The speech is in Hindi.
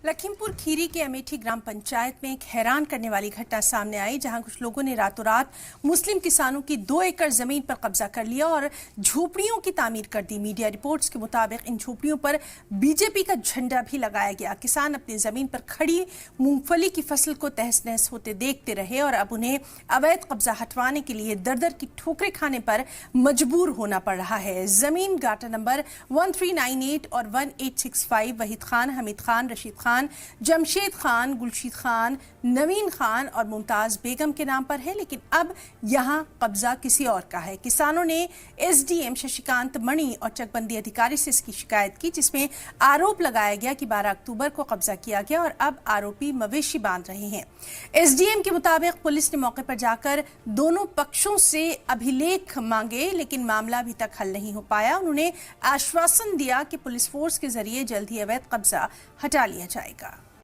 लखीमपुर खीरी के अमेठी ग्राम पंचायत में एक हैरान करने वाली घटना सामने आई, जहां कुछ लोगों ने रातों रात मुस्लिम किसानों की 2 एकड़ जमीन पर कब्जा कर लिया और झोपड़ियों की तामीर कर दी। मीडिया रिपोर्ट्स के मुताबिक इन झोपड़ियों पर बीजेपी का झंडा भी लगाया गया। किसान अपनी जमीन पर खड़ी मूंगफली की फसल को तहस नहस होते देखते रहे और अब उन्हें अवैध कब्जा हटवाने के लिए दर दर की ठोकरें खाने पर मजबूर होना पड़ रहा है। जमीन गाटा नंबर 1398 और 1865 वहीद खान, हमीद खान, रशीद खान, जमशेद खान, गुलशीद खान, नवीन खान और मुमताज बेगम के नाम पर है, लेकिन अब यहां कब्जा किसी और का है। किसानों ने एसडीएम शशिकांत मणि और चकबंदी अधिकारी से इसकी शिकायत की, जिसमें आरोप लगाया गया कि 12 अक्टूबर को कब्जा किया गया और अब आरोपी मवेशी बांध रहे हैं। एसडीएम के मुताबिक पुलिस ने मौके पर जाकर दोनों पक्षों से अभिलेख मांगे, लेकिन मामला अभी तक हल नहीं हो पाया। उन्होंने आश्वासन दिया कि पुलिस फोर्स के जरिए जल्द ही अवैध कब्जा हटा लिया जाएगा।